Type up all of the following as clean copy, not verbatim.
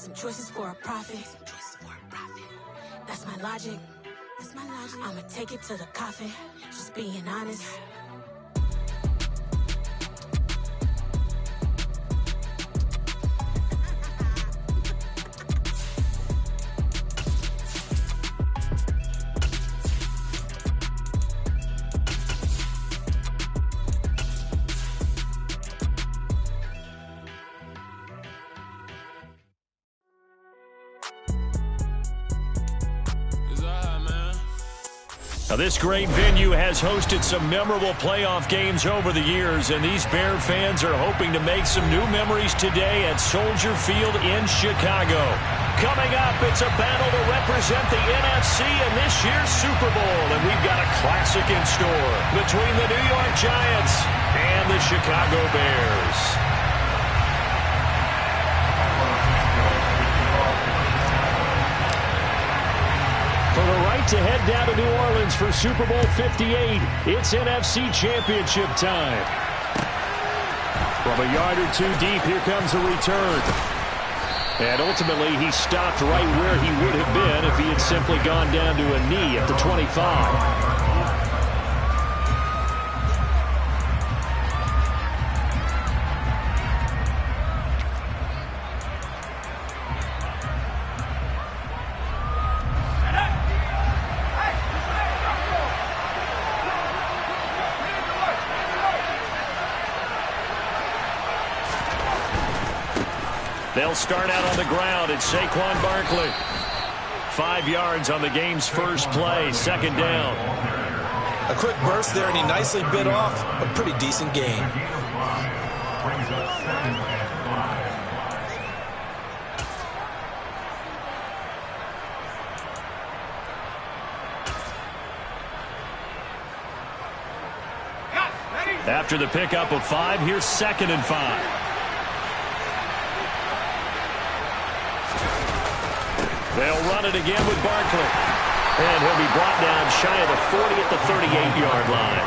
some choices for a profit. That's my logic. I'ma take it to the coffin. Just being honest. Now, this great venue has hosted some memorable playoff games over the years, and these Bear fans are hoping to make some new memories today at Soldier Field in Chicago. Coming up, it's a battle to represent the NFC in this year's Super Bowl, and we've got a classic in store between the New York Giants and the Chicago Bears. For the right to head down to New Orleans for Super Bowl 58, it's NFC Championship time. From a yard or two deep, here comes a return. And ultimately, he stopped right where he would have been if he had simply gone down to a knee at the 25. They'll start out on the ground. It's Saquon Barkley. 5 yards on the game's first play. Second down. A quick burst there, and he nicely bit off a pretty decent gain. After the pickup of 5, here's 2nd and 5. They'll run it again with Barkley. And he'll be brought down shy of the 40 at the 38-yard line.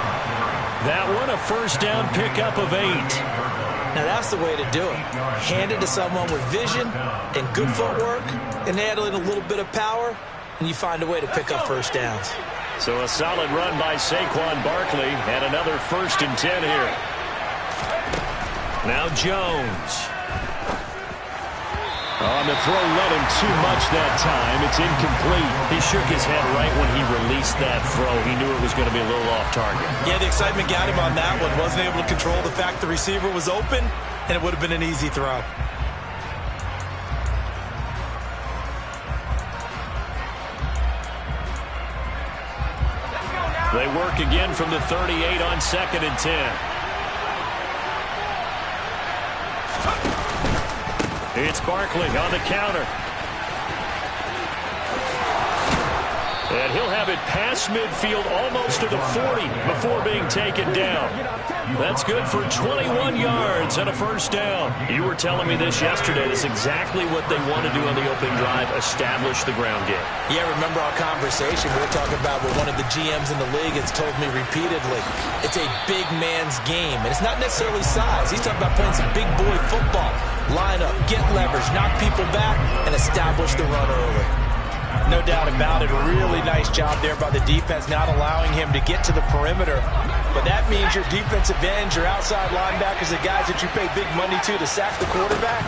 That one, a first down pickup of 8. Now that's the way to do it. Hand it to someone with vision and good footwork, and add in a little bit of power, and you find a way to pick up first downs. So a solid run by Saquon Barkley, and another 1st and 10 here. Now Jones. On the throw, led him too much that time. It's incomplete. He shook his head right when he released that throw. He knew it was going to be a little off target. Yeah, the excitement got him on that one. Wasn't able to control the fact the receiver was open, and it would have been an easy throw. They work again from the 38 on 2nd and 10. It's Barkley on the counter. And he'll have it past midfield almost to the 40 before being taken down. That's good for 21 yards and a first down. You were telling me this yesterday. That's exactly what they want to do on the opening drive, establish the ground game. Yeah, remember our conversation. We were talking about what one of the GMs in the league has told me repeatedly. It's a big man's game, and it's not necessarily size. He's talking about playing some big boy football. Line up, get leverage, knock people back, and establish the run early. No doubt about it. A really nice job there by the defense, not allowing him to get to the perimeter. But that means your defensive ends, your outside linebackers, the guys that you pay big money to sack the quarterback,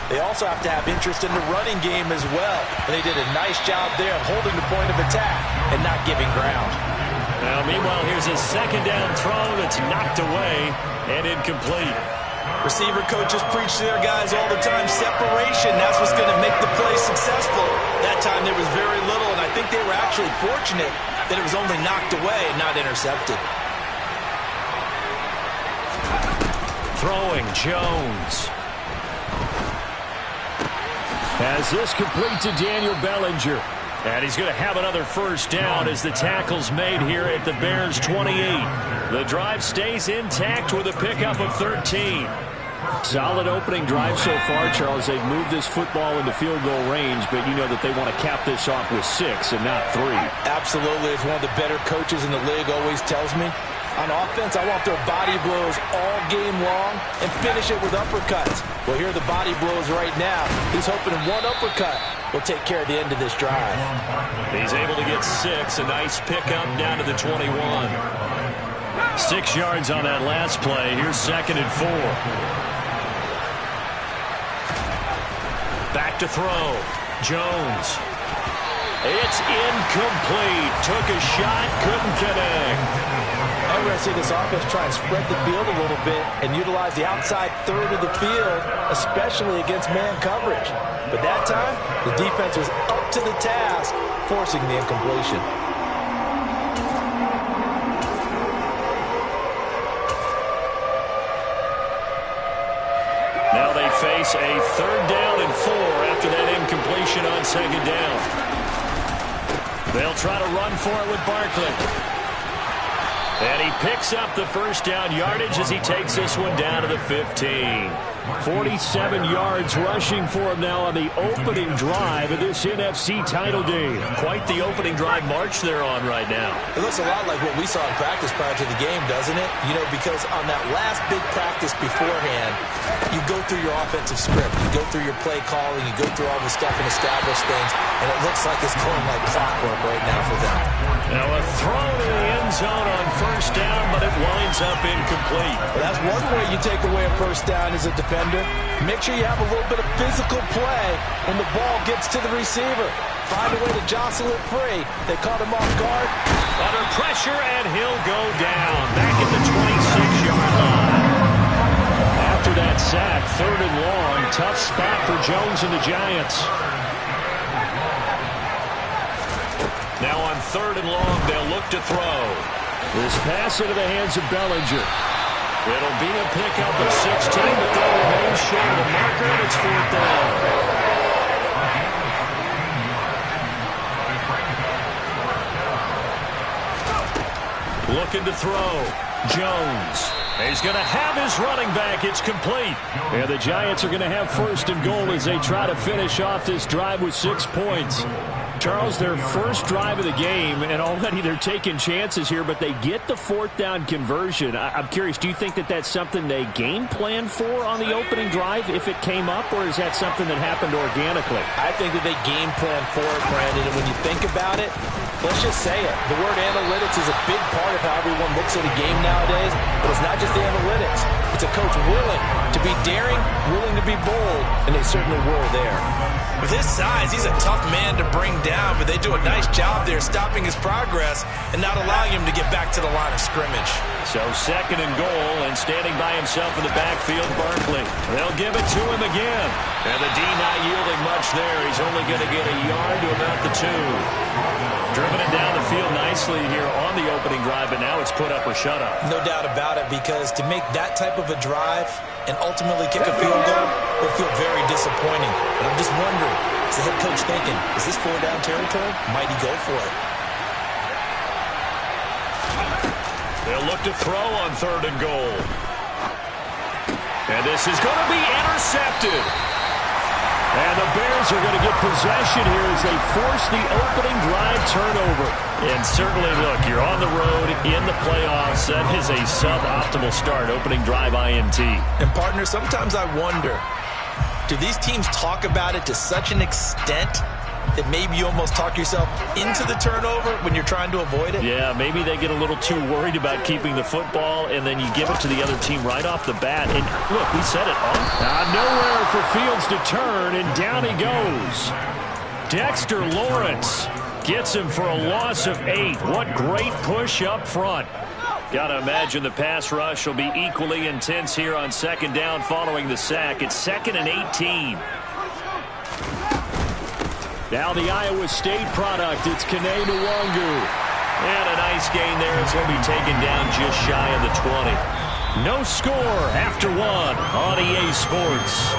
they also have to have interest in the running game as well. And they did a nice job there of holding the point of attack and not giving ground. Now, meanwhile, here's a 2nd down throw that's knocked away and incomplete. Receiver coaches preach to their guys all the time. Separation, that's what's going to make the play successful. That time there was very little, and I think they were actually fortunate that it was only knocked away and not intercepted. Throwing, Jones. As this complete to Daniel Bellinger. And he's going to have another first down as the tackle's made here at the Bears' 28. The drive stays intact with a pickup of 13. Solid opening drive so far, Charles. They've moved this football into field goal range, but you know that they want to cap this off with 6 and not 3. Absolutely. As one of the better coaches in the league always tells me, On offense, I want their body blows all game long and finish it with uppercuts. Well, here are the body blows right now. He's hoping one uppercut will take care of the end of this drive. He's able to get 6. A nice pickup down to the 21. 6 yards on that last play. Here's 2nd and 4. Back to throw. Jones. It's incomplete. Took a shot, couldn't connect. I'm going to see this offense try and spread the field a little bit and utilize the outside third of the field, especially against man coverage. But that time, the defense was up to the task, forcing the incompletion. Now they face a 3rd down and 4 after that incompletion on 2nd down. They'll try to run for it with Barkley. And he picks up the 1st down yardage as he takes this one down to the 15. 47 yards rushing for him now on the opening drive of this NFC title game. Quite the opening drive march they're on right now. It looks a lot like what we saw in practice prior to the game, doesn't it? You know, because on that last big practice beforehand, you go through your offensive script, you go through your play calling, you go through all the stuff and establish things, and it looks like it's going like clockwork right now for them. Now a throw to the end zone on 1st down, but it winds up incomplete. Well, that's one way you take away a 1st down as a defender. Make sure you have a little bit of physical play when the ball gets to the receiver. Find a way to jostle it free. They caught him off guard. Under pressure, and he'll go down. Back at the 26-yard line. After that sack, 3rd and long. Tough spot for Jones and the Giants. Now on 3rd and long, they'll look to throw. This pass into the hands of Bellinger. It'll be a pickup of 16, but they'll remain short of the marker, and it's 4th down. Looking to throw. Jones. He's going to have his running back. It's complete. And the Giants are going to have 1st and goal as they try to finish off this drive with 6 points. Charles, their first drive of the game, and already they're taking chances here, but they get the 4th down conversion. I'm curious, do you think that that's something they game plan for on the opening drive if it came up, or is that something that happened organically? I think that they game plan for it, Brandon, and when you think about it, let's just say it. The word analytics is a big part of how everyone looks at a game nowadays, but it's not just the analytics. It's a coach willing to be daring, willing to be bold, and they certainly were there. With his size, he's a tough man to bring down, but they do a nice job there stopping his progress and not allowing him to get back to the line of scrimmage. So 2nd and goal, and standing by himself in the backfield, Barkley. They'll give it to him again. And the D not yielding much there. He's only going to get a yard to about the 2. Driven it down the field nicely here on the opening drive, but now it's put up or shut up. No doubt about it, because to make that type of a drive and ultimately kick a field goal would feel very disappointing. But I'm just wondering, is the head coach thinking, is this 4-down territory? Might he go for it? They'll look to throw on 3rd and goal. And this is going to be intercepted. And the Bears are going to get possession here as they force the opening drive turnover. And certainly, look, you're on the road in the playoffs. That is a suboptimal start, opening drive INT. And, partner, sometimes I wonder, do these teams talk about it to such an extent that maybe you almost talk yourself into the turnover when you're trying to avoid it? Yeah, maybe they get a little too worried about keeping the football, and then you give it to the other team right off the bat. And look, we said it all. Nowhere for Fields to turn, and down he goes. Dexter Lawrence gets him for a loss of 8. What great push up front. Got to imagine the pass rush will be equally intense here on 2nd down following the sack. It's 2nd and 18. Now the Iowa State product, it's Kene Nwangu. And a nice gain there as he'll be taken down just shy of the 20. No score after 1 on EA Sports.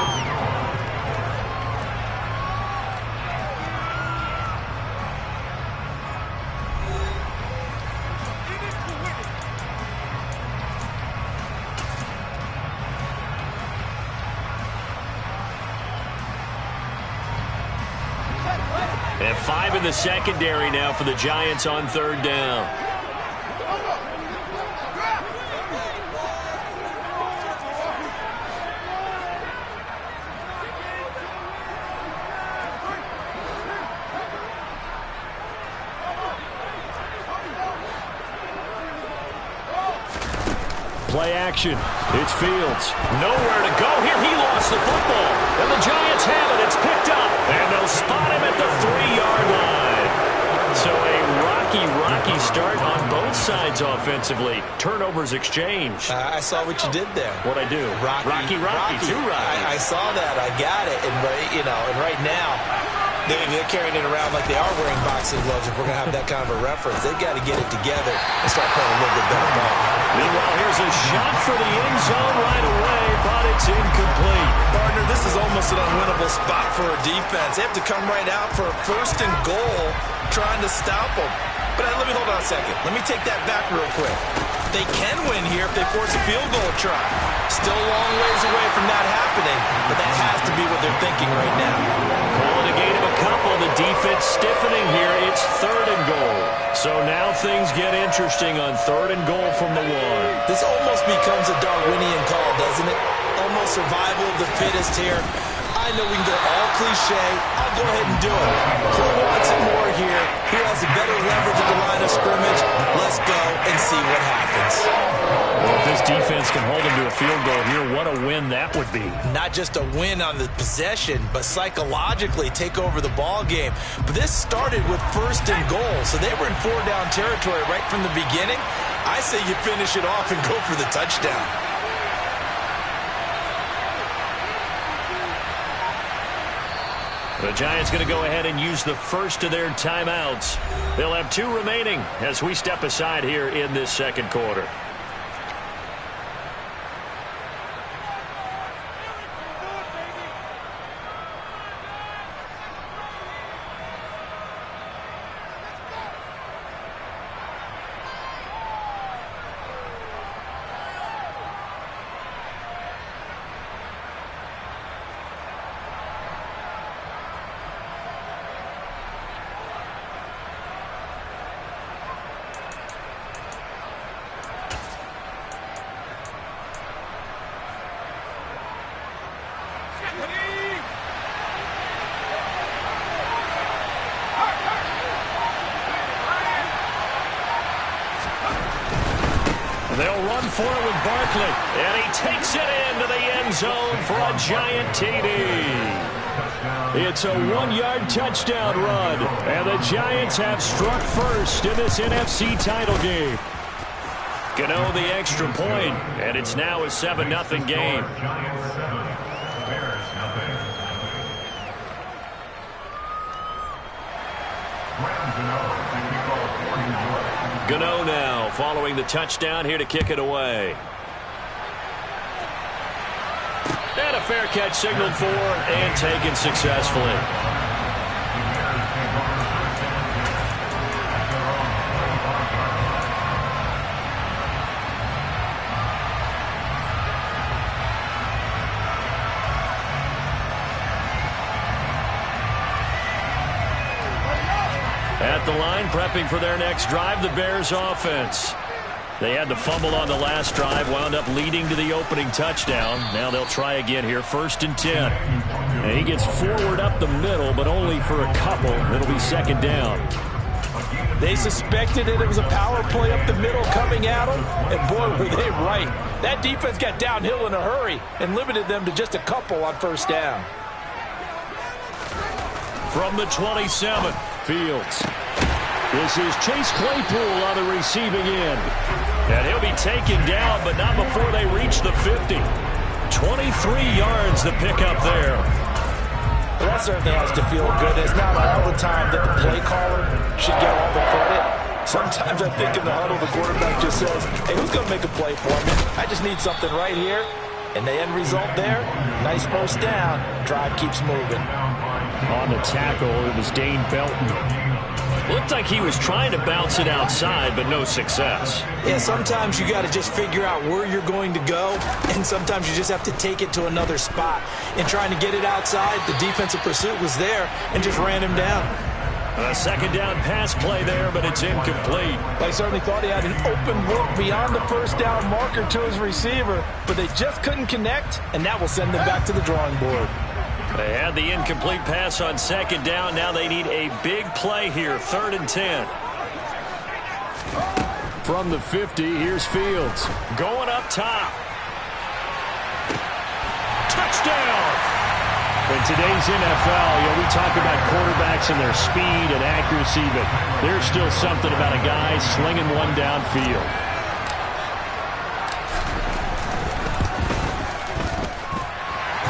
And 5 in the secondary now for the Giants on 3rd down. play action. It's Fields. Nowhere to go here. He lost the football. And the Giants have it. It's picked up. And they'll spot him at the 3-yard line. So a rocky start on both sides offensively. Turnovers exchanged. I saw what you did there. What'd I do? Rocky. Too rocky. I saw that. I got it. And right now, they're carrying it around like they are wearing boxing gloves. If we're going to have that kind of a reference, they've got to get it together and start playing a little bit better ball. Meanwhile, here's a shot for the end zone right away, but it's incomplete. Partner, this is almost an unwinnable spot for a defense. They have to come right out for a 1st and goal, trying to stop them. But let me hold on a second. Let me take that back real quick. They can win here if they force a field goal try. Still a long ways away from that happening, but that has to be what they're thinking right now. Calling a gain of a couple. The defense stiffening here. It's 3rd and goal. So now things get interesting on 3rd and goal from the 1. This almost becomes a Darwinian call, doesn't it? Almost survival of the fittest here. I know we can go all cliche. I'll go ahead and do it. Who wants it more here? Who has a better leverage at the line of scrimmage? Let's go and see what happens. Well, if this defense can hold them to a field goal here, what a win that would be. Not just a win on the possession, but psychologically take over the ball game. But this started with 1st and goal, so they were in 4-down territory right from the beginning. I say you finish it off and go for the touchdown. The Giants going to go ahead and use the first of their timeouts. They'll have 2 remaining as we step aside here in this 2nd quarter. They'll run for it with Barkley, and he takes it into the end zone for a Giant TD. It's a 1-yard touchdown run, and the Giants have struck first in this NFC title game. Gano the extra point, and it's now a 7-0 game. Gano now following the touchdown here to kick it away. And a fair catch signaled for and taken successfully. At the line, prepping for their next drive, the Bears offense. They had the fumble on the last drive, wound up leading to the opening touchdown. Now they'll try again here, 1st and 10. And he gets forward up the middle, but only for a couple. It'll be 2nd down. They suspected it was a power play up the middle coming at them, and boy, were they right. That defense got downhill in a hurry and limited them to just a couple on 1st down. From the 27, Fields. This is Chase Claypool on the receiving end. And he'll be taken down, but not before they reach the 50. 23 yards to pick up there. Well, that certainly has to feel good. It's not all the time that the play caller should get all the credit. Sometimes I think in the huddle, the quarterback just says, hey, who's going to make a play for me? I just need something right here. And the end result there, nice 1st down. Drive keeps moving. On the tackle, it was Dane Belton. Looked like he was trying to bounce it outside, but no success. Yeah, sometimes you got to just figure out where you're going to go, and sometimes you just have to take it to another spot. In trying to get it outside, the defensive pursuit was there and just ran him down. A 2nd down pass play there, but it's incomplete. They certainly thought he had an open look beyond the 1st down marker to his receiver, but they just couldn't connect, and that will send them back to the drawing board. They had the incomplete pass on 2nd down. Now they need a big play here, 3rd and 10. From the 50, here's Fields. Going up top. Touchdown! In today's NFL, we talk about quarterbacks and their speed and accuracy, but there's still something about a guy slinging one downfield.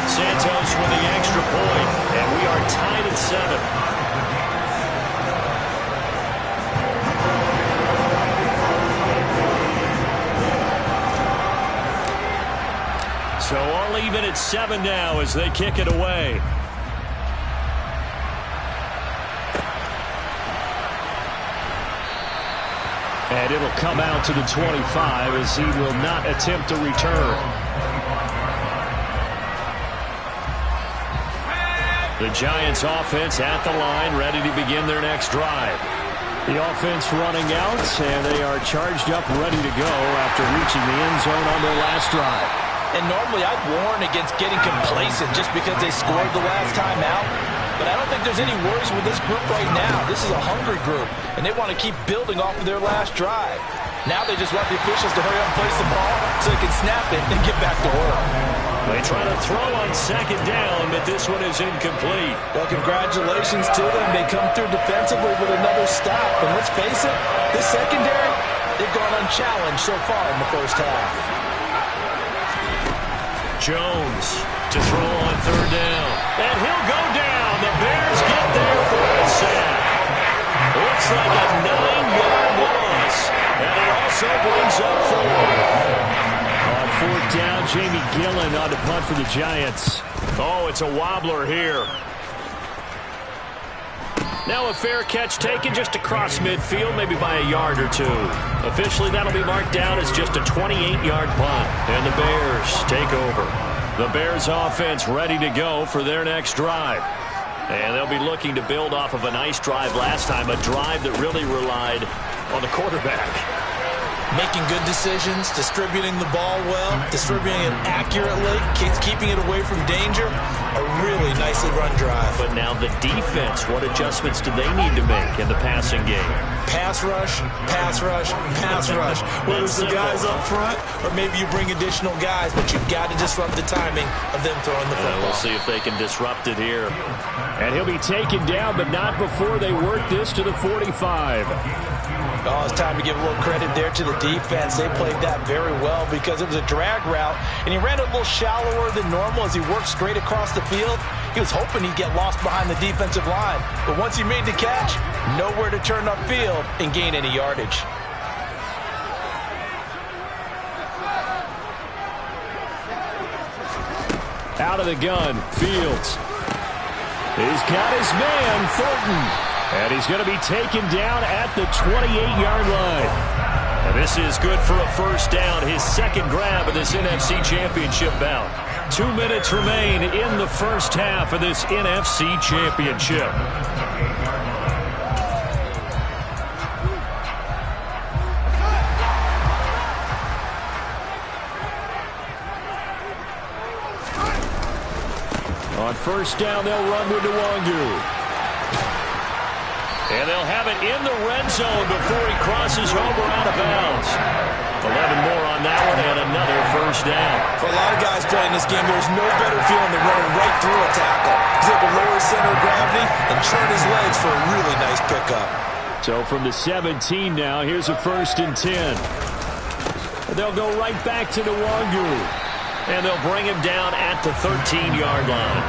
Santos with the extra point, and we are tied at 7. So all even at 7 now as they kick it away. And it'll come out to the 25 as he will not attempt to return. The Giants offense at the line, ready to begin their next drive. The offense running out, and they are charged up, ready to go after reaching the end zone on their last drive. And normally I'd warn against getting complacent just because they scored the last time out. But I don't think there's any worries with this group right now. This is a hungry group, and they want to keep building off of their last drive. Now they just want the officials to hurry up and place the ball so they can snap it and get back to work. They try to throw on second down, but this one is incomplete. Well, congratulations to them. They come through defensively with another stop. And let's face it, this secondary, they've gone unchallenged so far in the first half. Jones to throw on third down. And he'll go down. The Bears get there for a sack. Looks like a 9-yard loss. And it also brings up 4. On fourth down, Jamie Gillen on the punt for the Giants. Oh, it's a wobbler here. Now a fair catch taken just across midfield, maybe by a yard or two. Officially, that'll be marked down as just a 28-yard punt. And the Bears take over. The Bears offense ready to go for their next drive. And they'll be looking to build off of a nice drive last time, a drive that really relied on the quarterback. Making good decisions, distributing the ball well, distributing it accurately, keeping it away from danger. A really nicely run drive. But now the defense, what adjustments do they need to make in the passing game? Pass rush, pass rush, pass rush. Whether it's the guys up front or maybe you bring additional guys, but you've got to disrupt the timing of them throwing the football. We'll see if they can disrupt it here. And he'll be taken down, but not before they work this to the 45. Oh, it's time to give a little credit there to the defense. They played that very well because it was a drag route, and he ran a little shallower than normal as he worked straight across the field. He was hoping he'd get lost behind the defensive line, but once he made the catch, nowhere to turn upfield and gain any yardage. Out of the gun, Fields. He's got his man, Thornton. And he's going to be taken down at the 28-yard line. And this is good for a first down, his second grab of this NFC Championship bout. 2 minutes remain in the first half of this NFC Championship. On first down, they'll run with Nwangu. And they'll have it in the red zone before he crosses over out of bounds. 11 more on that one and another first down. For a lot of guys playing this game, there's no better feeling than running right through a tackle. He's able to lower his center of gravity and turn his legs for a really nice pickup. So from the 17 now, here's a 1st and 10. They'll go right back to Nwangu. And they'll bring him down at the 13-yard line.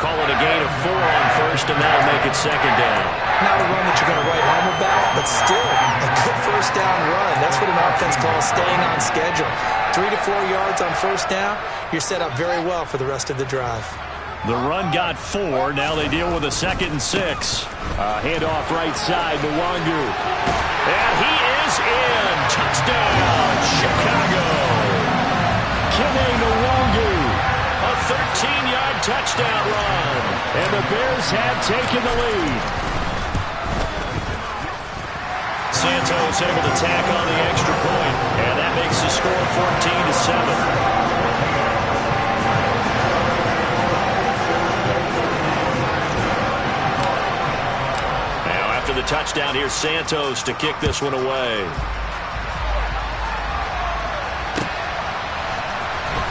Call it a gain of 4 on first, and that'll make it second down. Not a run that you're going to write home about, but still a good first down run. That's what an offense calls staying on schedule. 3 to 4 yards on first down, you're set up very well for the rest of the drive. The run got 4. Now they deal with a 2nd and 6. Handoff right side, Nwangu. And he is in. Touchdown, Chicago. Kene Nwangu. A 13-yard touchdown run. And the Bears have taken the lead. Santos able to tack on the extra point. And that makes the score 14-7. touchdown. Here's Santos to kick this one away.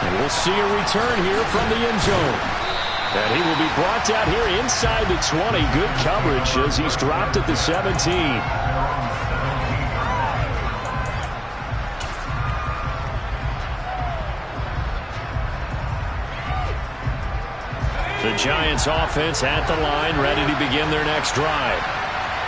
And we'll see a return here from the end zone. And he will be brought down here inside the 20. Good coverage as he's dropped at the 17. The Giants offense at the line, ready to begin their next drive.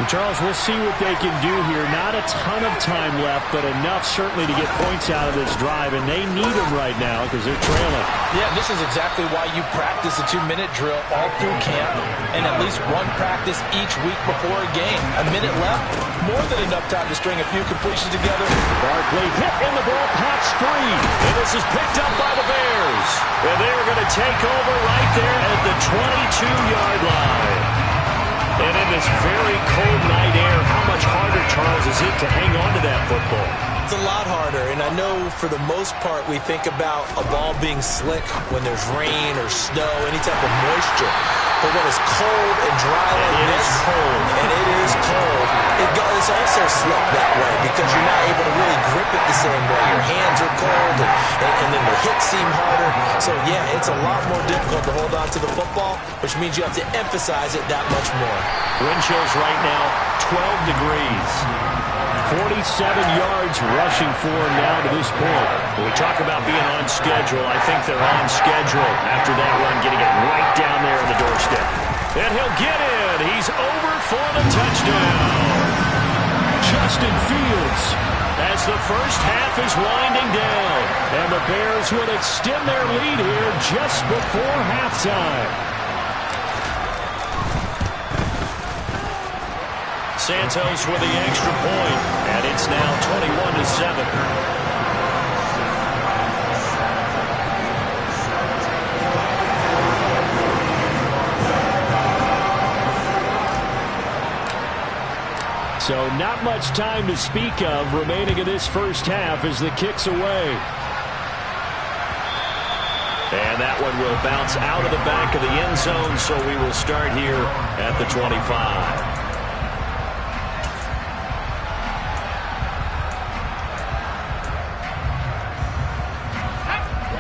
And Charles, we'll see what they can do here. Not a ton of time left, but enough certainly to get points out of this drive, and they need them right now because they're trailing. Yeah, this is exactly why you practice a 2-minute drill all through camp and at least one practice each week before a game. A minute left, more than enough time to string a few completions together. Barkley hit and the ball pops free. And this is picked up by the Bears. And they're going to take over right there at the 22-yard line. And in this very cold night air, how much harder, Charles, is it to hang on to that football? It's a lot harder, and I know for the most part we think about a ball being slick when there's rain or snow, any type of moisture. But when it's cold and dry like this, and it is cold, it's also slick that way because you're not able to really grip it the same way. Your hands are cold, and then the hits seem harder. So, yeah, it's a lot more difficult to hold on to the football, which means you have to emphasize it that much more. Wind chills right now, 12 degrees. 47 yards rushing for him now to this point. When we talk about being on schedule, I think they're on schedule after that run, getting it right down there on the doorstep. And he'll get in. He's over for the touchdown. Justin Fields. As the first half is winding down. And the Bears will extend their lead here just before halftime. Santos with the extra point, and it's now 21-7. So not much time to speak of remaining in this first half as the kick's away. And that one will bounce out of the back of the end zone, so we will start here at the 25.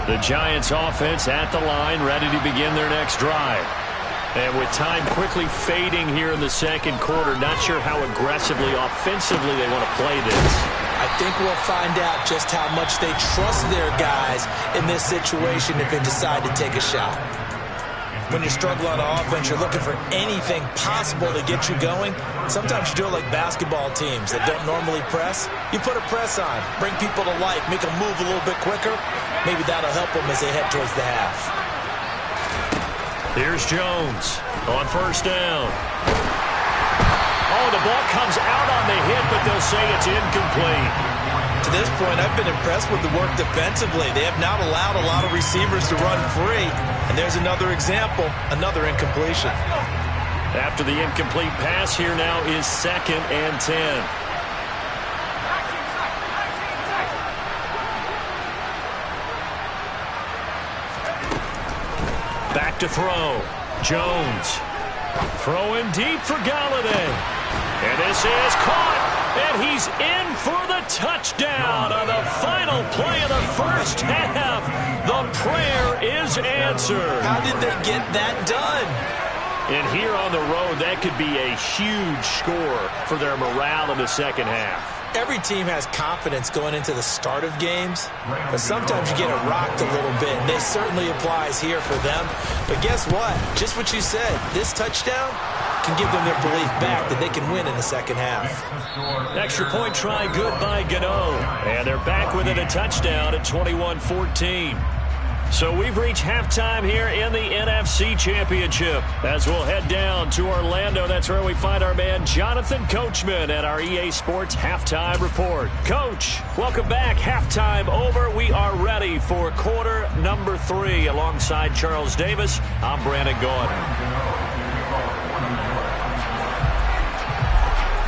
The Giants offense at the line, ready to begin their next drive. And with time quickly fading here in the second quarter, not sure how aggressively, offensively they want to play this. I think we'll find out just how much they trust their guys in this situation if they decide to take a shot. When you struggle on offense, you're looking for anything possible to get you going. Sometimes you do it like basketball teams that don't normally press. You put a press on, bring people to life, make them move a little bit quicker. Maybe that'll help them as they head towards the half. Here's Jones on first down. Oh, the ball comes out on the hit, but they'll say it's incomplete. To this point, I've been impressed with the work defensively. They have not allowed a lot of receivers to run free. And there's another example, another incompletion. After the incomplete pass, here now is 2nd and 10. Back to throw. Jones. Throwing deep for Galladay. And this is caught. And he's in for the touchdown on the final play of the first half. The prayer is answered. How did they get that done? And here on the road, that could be a huge score for their morale in the second half. Every team has confidence going into the start of games, but sometimes you get it rocked a little bit, and this certainly applies here for them. But guess what? Just what you said, this touchdown can give them their belief back that they can win in the second half. Extra point try good by Gano. And they're back within a touchdown at 21-14. So we've reached halftime here in the NFC Championship. As we'll head down to Orlando, that's where we find our man Jonathan Coachman at our EA Sports Halftime Report. Coach, welcome back. Halftime over. We are ready for quarter number 3. Alongside Charles Davis, I'm Brandon Gaudin.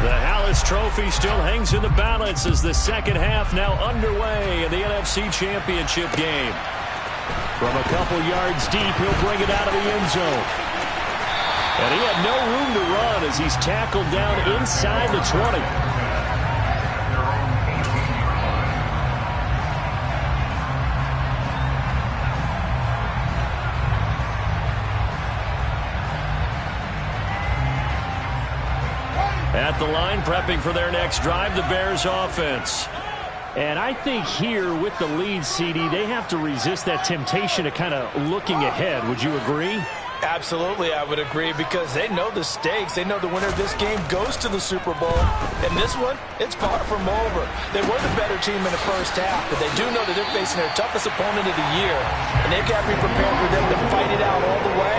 The Hallis Trophy still hangs in the balance as the second half now underway in the NFC Championship game. From a couple yards deep, he'll bring it out of the end zone. And he had no room to run as he's tackled down inside the 20. At the line, prepping for their next drive, the Bears offense. And I think here with the lead, CD, they have to resist that temptation of kind of looking ahead. Would you agree? Absolutely, I would agree, because they know the stakes. They know the winner of this game goes to the Super Bowl. And this one, it's far from over. They were the better team in the first half, but they do know that they're facing their toughest opponent of the year. And they've got to be prepared for them to fight it out all the way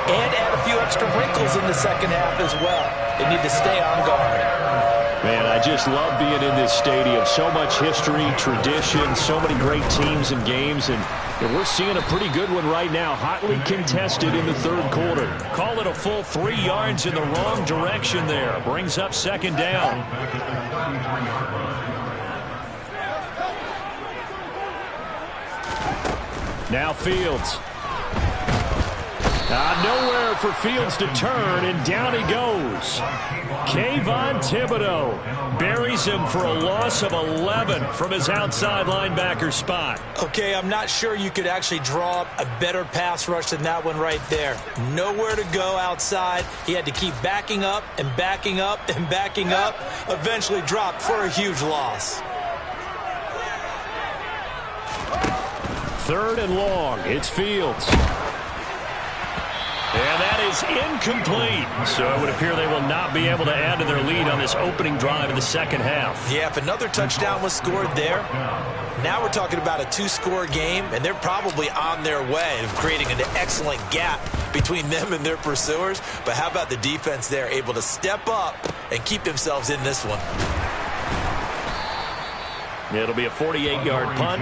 and add a few extra wrinkles in the second half as well. They need to stay on guard. Man, I just love being in this stadium. So much history, tradition, so many great teams and games, and we're seeing a pretty good one right now, hotly contested in the third quarter. Call it a full 3 yards in the wrong direction there. Brings up second down. Now Fields. Nowhere for Fields to turn, and down he goes. Kayvon Thibodeaux buries him for a loss of 11 from his outside linebacker spot. Okay, I'm not sure you could actually draw up a better pass rush than that one right there. Nowhere to go outside. He had to keep backing up and backing up and backing up. Eventually dropped for a huge loss. Third and long. It's Fields. And that is incomplete. So it would appear they will not be able to add to their lead on this opening drive in the second half. Yeah, if another touchdown was scored there, now we're talking about a 2-score game, and they're probably on their way of creating an excellent gap between them and their pursuers. But how about the defense there, able to step up and keep themselves in this one? It'll be a 48-yard punt,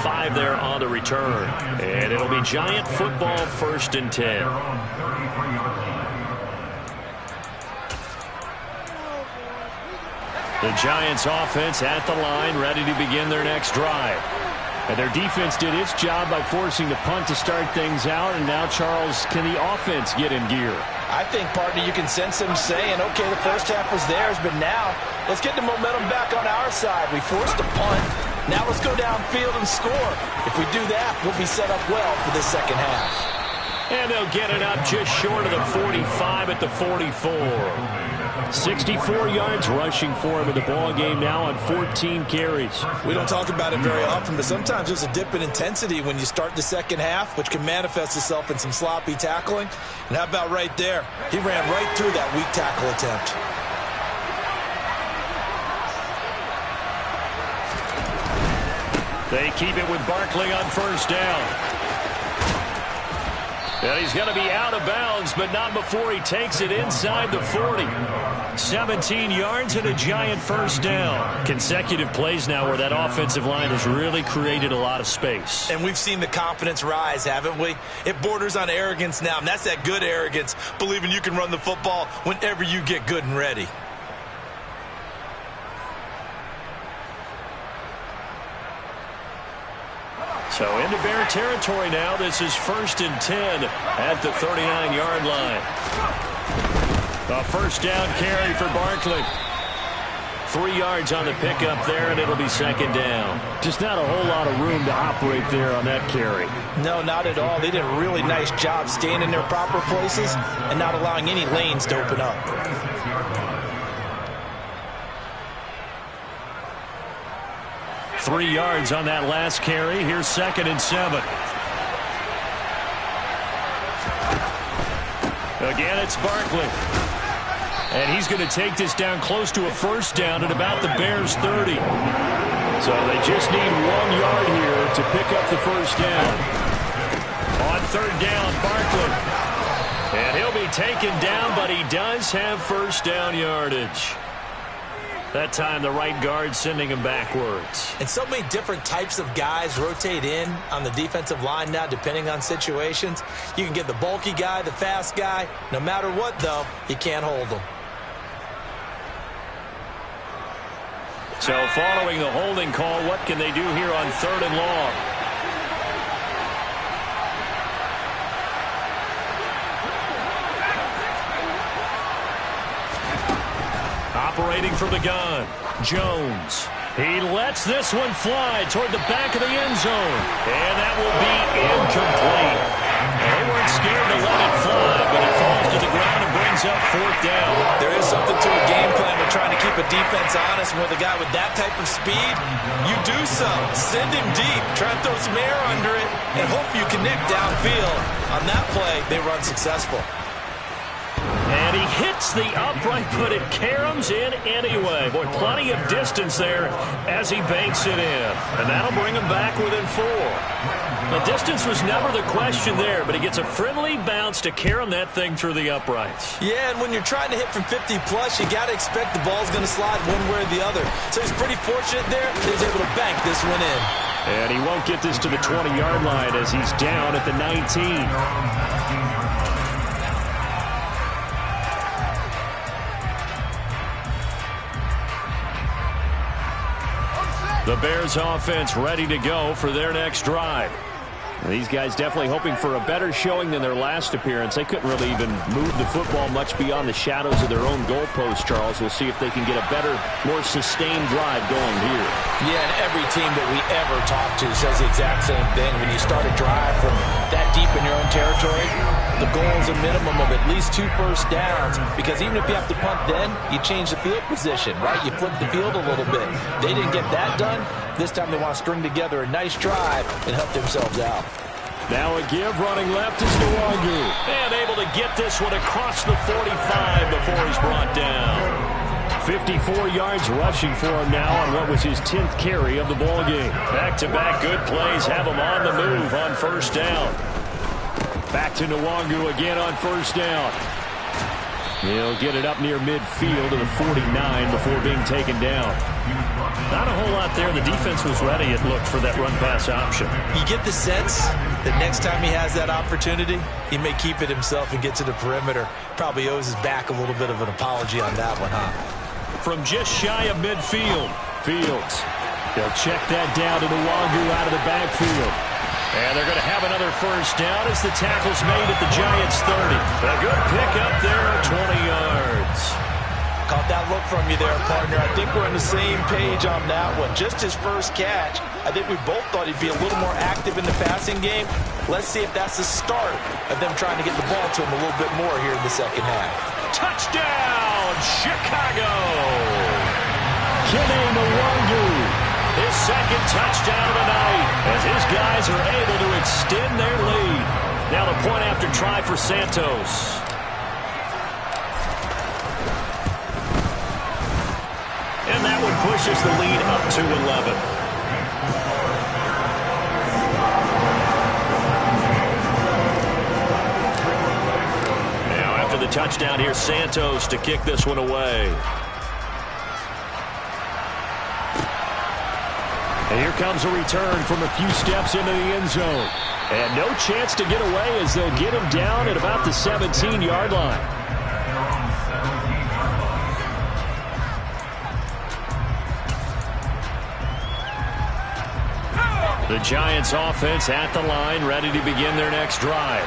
5 there on the return. And it'll be Giant football, 1st and 10. The Giants offense at the line, ready to begin their next drive. And their defense did its job by forcing the punt to start things out. And now, Charles, can the offense get in gear? I think, partner, you can sense them saying, okay, the first half was theirs, but now let's get the momentum back on our side. We forced a punt. Now let's go downfield and score. If we do that, we'll be set up well for this second half. And they'll get it up just short of the 45 at the 44. 64 yards rushing for him in the ball game now on 14 carries. We don't talk about it very often, but sometimes there's a dip in intensity when you start the second half, which can manifest itself in some sloppy tackling. And how about right there? He ran right through that weak tackle attempt. They keep it with Barkley on first down. And he's going to be out of bounds, but not before he takes it inside the 40. 17 yards and a Giant first down. Consecutive plays now where that offensive line has really created a lot of space. And we've seen the confidence rise, haven't we? It borders on arrogance now, and that's that good arrogance, believing you can run the football whenever you get good and ready. So into Bear territory now. This is 1st and 10 at the 39-yard line. A first down carry for Barkley. 3 yards on the pickup there, and it'll be second down. Just not a whole lot of room to operate there on that carry. No, not at all. They did a really nice job staying in their proper places and not allowing any lanes to open up. Three yards on that last carry. Here's 2nd and 7. Again, it's Barkley. And he's going to take this down close to a first down at about the Bears' 30. So they just need 1 yard here to pick up the first down. On third down, Barkley. And he'll be taken down, but he does have first down yardage. That time the right guard sending him backwards. And so many different types of guys rotate in on the defensive line now depending on situations. You can get the bulky guy, the fast guy. No matter what, though, you can't hold them. So following the holding call, what can they do here on 3rd and long? Operating from the gun, Jones. He lets this one fly toward the back of the end zone. And that will be incomplete. They weren't scared to let it fly, but it falls to the ground and brings up 4th down. There is something to a game plan with trying to keep a defense honest. And with a guy with that type of speed, you do so. Send him deep. Try to throw some air under it and hope you connect downfield. On that play, they were unsuccessful. And he hits the upright, but it caroms in anyway. Boy, plenty of distance there as he banks it in. And that'll bring him back within 4. The distance was never the question there, but he gets a friendly bounce to carom that thing through the uprights. Yeah, and when you're trying to hit from 50-plus, you got to expect the ball's going to slide one way or the other. So he's pretty fortunate there. He was able to bank this one in. And he won't get this to the 20-yard line as he's down at the 19. The Bears offense ready to go for their next drive. These guys definitely hoping for a better showing than their last appearance. They couldn't really even move the football much beyond the shadows of their own goalpost, Charles. We'll see if they can get a better, more sustained drive going here. Yeah, and every team that we ever talk to says the exact same thing. When you start a drive from that deep in your own territory, the goal is a minimum of at least 2 first downs, because even if you have to punt then, you change the field position, right? You flip the field a little bit. They didn't get that done. This time they want to string together a nice drive and help themselves out. Now a give running left is Nwangu. And able to get this one across the 45 before he's brought down. 54 yards rushing for him now on what was his 10th carry of the ballgame. Back-to-back good plays have him on the move on first down. Back to Nwangu again on first down. He'll get it up near midfield to the 49 before being taken down. Not a whole lot there. The defense was ready, it looked, for that run-pass option. You get the sense that next time he has that opportunity, he may keep it himself and get to the perimeter. Probably owes his back a little bit of an apology on that one, huh? From just shy of midfield, Fields. They'll check that down to Nwangu out of the backfield. And they're going to have another first down as the tackle's made at the Giants' 30. A good pickup there, 20 yards. Caught that look from you there, partner. I think we're on the same page on that one. Just his first catch. I think we both thought he'd be a little more active in the passing game. Let's see if that's the start of them trying to get the ball to him a little bit more here in the second half. Touchdown, Chicago! Kenny Nwangu. His second touchdown of the night as his guys are able to extend their lead. Now the point after try for Santos. And that one pushes the lead up to 11. Now after the touchdown, here's Santos to kick this one away. And here comes a return from a few steps into the end zone. And no chance to get away as they'll get him down at about the 17-yard line. The Giants offense at the line, ready to begin their next drive.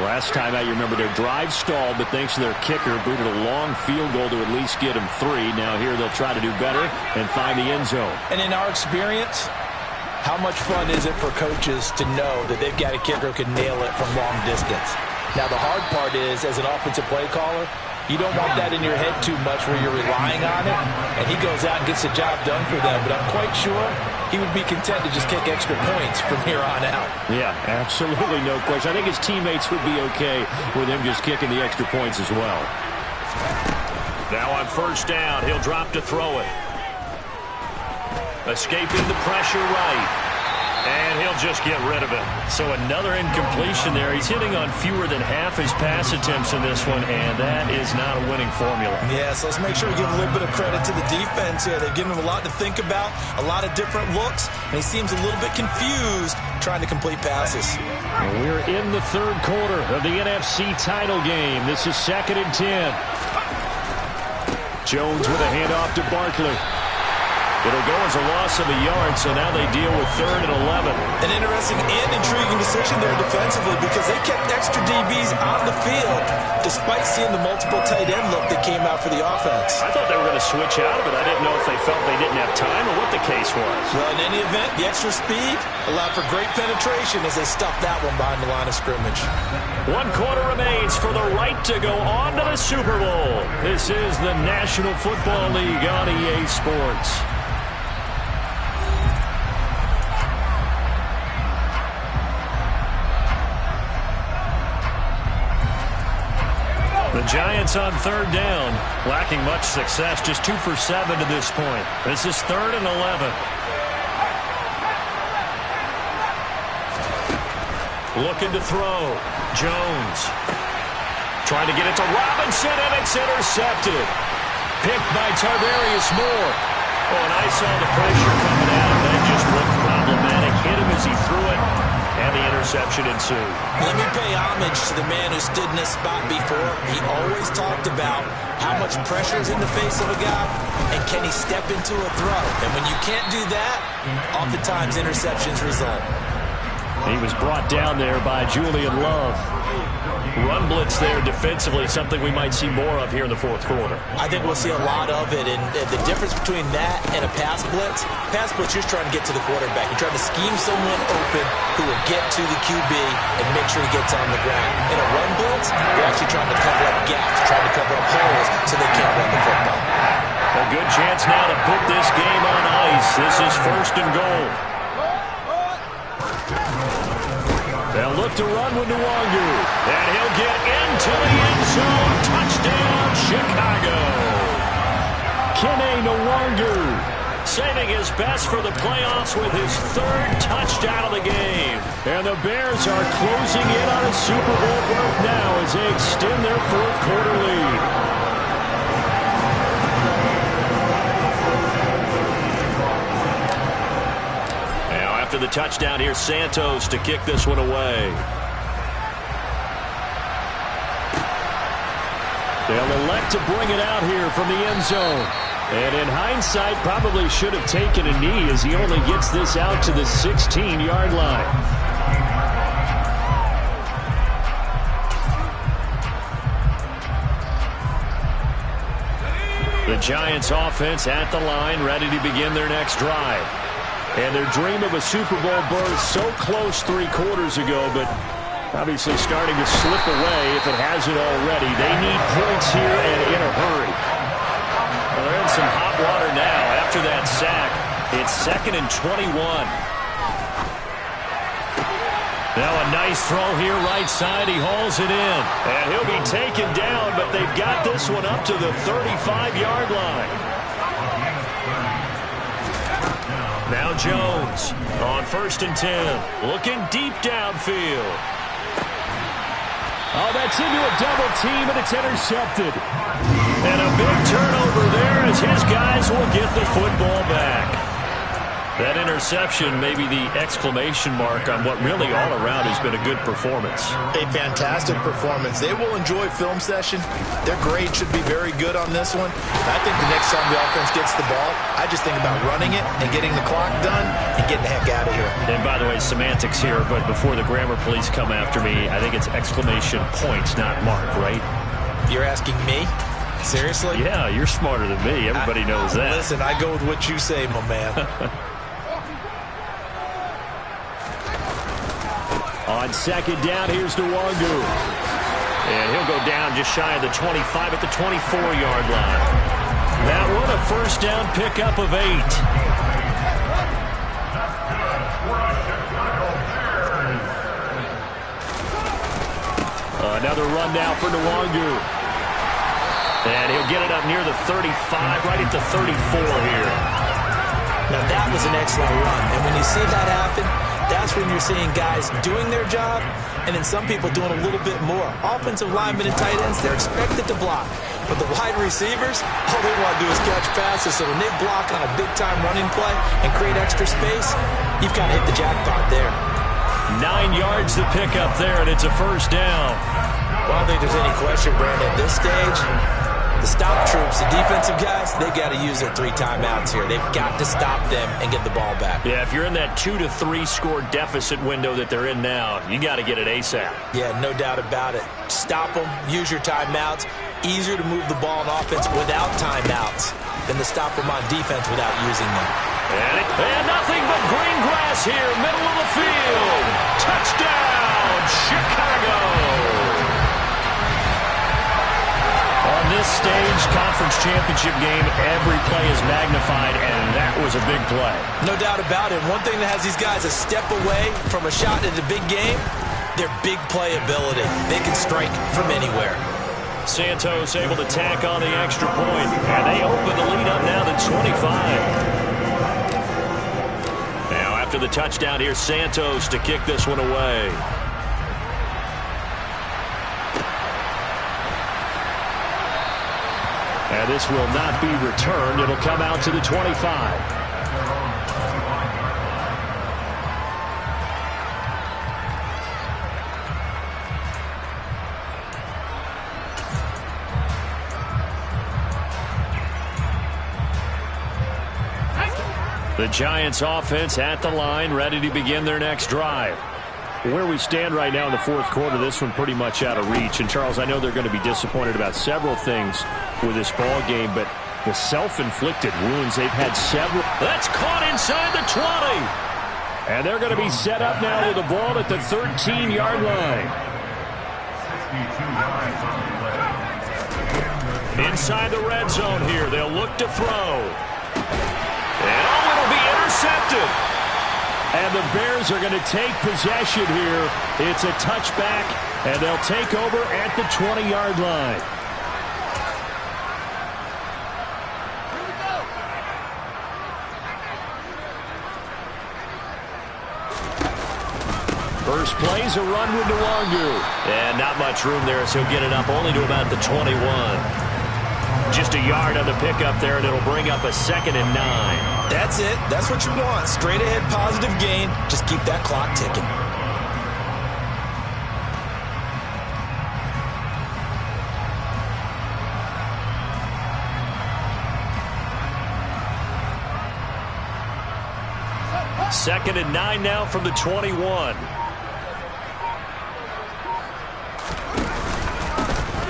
Last time out, you remember their drive stalled, but thanks to their kicker, booted a long field goal to at least get them 3. Now here they'll try to do better and find the end zone. And in our experience, how much fun is it for coaches to know that they've got a kicker who can nail it from long distance? Now the hard part is, as an offensive play caller, you don't want that in your head too much where you're relying on it, and he goes out and gets the job done for them. But I'm quite sure he would be content to just kick extra points from here on out. Yeah, absolutely no question. I think his teammates would be okay with him just kicking the extra points as well. Now on first down, he'll drop to throw it. Escaping the pressure right. And he'll just get rid of it. So another incompletion there. He's hitting on fewer than half his pass attempts in this one, and that is not a winning formula. Yeah, so let's make sure we give a little bit of credit to the defense here. They've given him a lot to think about, a lot of different looks, and he seems a little bit confused trying to complete passes. We're in the third quarter of the NFC title game. This is 2nd and 10. Jones with a handoff to Barkley. It'll go as a loss of a yard, so now they deal with 3rd and 11. An interesting and intriguing decision there defensively because they kept extra DBs on the field despite seeing the multiple tight end look that came out for the offense. I thought they were going to switch out of it. I didn't know if they felt they didn't have time or what the case was. Well, in any event, the extra speed allowed for great penetration as they stuffed that one behind the line of scrimmage. 1 quarter remains for the right to go on to the Super Bowl. This is the National Football League on EA Sports. The Giants on 3rd down, lacking much success, just 2 for 7 to this point. This is 3rd and 11. Looking to throw. Jones. Trying to get it to Robinson, and it's intercepted. Picked by Tarvarius Moore. Oh, and I saw the pressure coming at him. That just looked problematic. Hit him as he threw it, and the interception ensued. Let me pay homage to the man who stood in this spot before. He always talked about how much pressure is in the face of a guy, and can he step into a throw. And when you can't do that, oftentimes interceptions result. He was brought down there by Julian Love. Run blitz there defensively, something we might see more of here in the 4th quarter. I think we'll see a lot of it, and the difference between that and a pass blitz, you're just trying to get to the quarterback. You're trying to scheme someone open who will get to the QB and make sure he gets on the ground. In a run blitz, you're actually trying to cover up gaps, trying to cover up holes so they can't run the football. A good chance now to put this game on ice. This is 1st and goal. They'll look to run with Nwangu, and he'll get into the end zone. Touchdown, Chicago. Kene Nwangu saving his best for the playoffs with his 3rd touchdown of the game. And the Bears are closing in on a Super Bowl berth now as they extend their 4th quarter lead. After the touchdown, here's Santos to kick this one away. They'll elect to bring it out here from the end zone. And in hindsight, probably should have taken a knee as he only gets this out to the 16-yard line. The Giants offense at the line, ready to begin their next drive. And their dream of a Super Bowl berth so close 3 quarters ago, but obviously starting to slip away if it hasn't already. They need points here and in a hurry. Well, they're in some hot water now after that sack. It's 2nd and 21. Now a nice throw here right side. He hauls it in. And he'll be taken down, but they've got this one up to the 35-yard line. Now Jones on 1st and 10. Looking deep downfield. Oh, that's into a double team, and it's intercepted. And a big turnover there as his guys will get the football back. That interception may be the exclamation mark on what really all around has been a good performance. A fantastic performance. They will enjoy film session. Their grade should be very good on this one. I think the next time the offense gets the ball, I just think about running it and getting the clock done and getting the heck out of here. And by the way, semantics here, but before the grammar police come after me, I think it's exclamation points, not mark, right? You're asking me? Seriously? Yeah, you're smarter than me. Everybody knows that. Listen, I go with what you say, my man. On 2nd down, here's Nwangu. And he'll go down just shy of the 25 at the 24-yard line. That one a 1st down pickup of 8. Another run now for Nwangu. And he'll get it up near the 35, right at the 34 here. Now that was an excellent run. And when you see that happen, that's when you're seeing guys doing their job and then some people doing a little bit more. Offensive linemen and tight ends, they're expected to block. But the wide receivers, all they want to do is catch passes. So when they block on a big-time running play and create extra space, you've got to hit the jackpot there. 9 yards to pick up there, and it's a 1st down. Well, I don't think there's any question, Brandon, at this stage, The stop troops, the defensive guys, they got to use their 3 timeouts here. They've got to stop them and get the ball back. Yeah, if you're in that 2 to 3 score deficit window that they're in now, you got to get it ASAP. Yeah, no doubt about it. Stop them, use your timeouts. Easier to move the ball on offense without timeouts than to stop them on defense without using them. And nothing but green grass here, middle of the field. Touchdown, Chicago. On this stage, conference championship game, every play is magnified, and that was a big play. No doubt about it. One thing that has these guys a step away from a shot in the big game, their big play ability. They can strike from anywhere. Santos able to tack on the extra point, and they open the lead up now to 25. Now after the touchdown, here's Santos to kick this one away. And this will not be returned. It'll come out to the 25. The Giants offense at the line, ready to begin their next drive. Where we stand right now in the fourth quarter, this one pretty much out of reach. And, Charles, I know they're going to be disappointed about several things with this ball game, but the self-inflicted wounds, they've had several. That's caught inside the 20. And they're going to be set up now with the ball at the 13-yard line. Inside the red zone here, they'll look to throw. And it'll be intercepted. And the Bears are going to take possession here. It's a touchback, and they'll take over at the 20-yard line. First play's a run with Nwangu. And not much room there, so he'll get it up only to about the 21. Just a yard on the pickup there, and it'll bring up a 2nd and 9. That's it. That's what you want. Straight ahead positive gain. Just keep that clock ticking. Second and 9 now from the 21.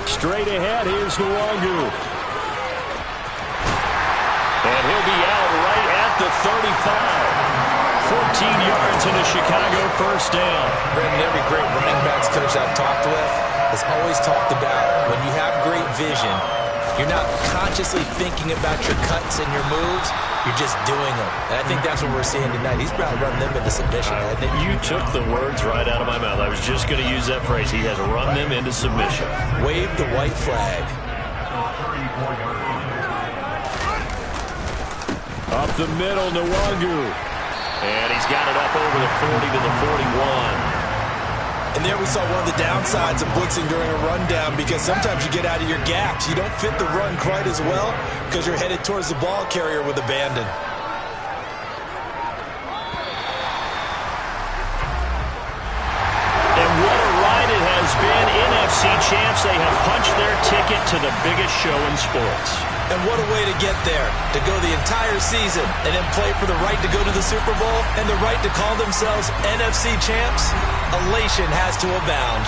Straight ahead, here's Nwangu. And he'll be out right at the 35. 14 yards and a Chicago first down. Brandon, every great running backs coach I've talked with has always talked about when you have great vision, you're not consciously thinking about your cuts and your moves. You're just doing them. And I think that's what we're seeing tonight. He's about to run them into submission. You took the words right out of my mouth. I was just going to use that phrase. He has run them into submission. Wave the white flag. Up the middle, Nwangu. And he's got it up over the 40 to the 41. And there we saw one of the downsides of blitzing during a rundown, because sometimes you get out of your gaps. You don't fit the run quite as well because you're headed towards the ball carrier with abandon. And what a ride it has been. NFC champs, they have punched their ticket to the biggest show in sports. And what a way to get there, to go the entire season and then play for the right to go to the Super Bowl and the right to call themselves NFC champs. Elation has to abound.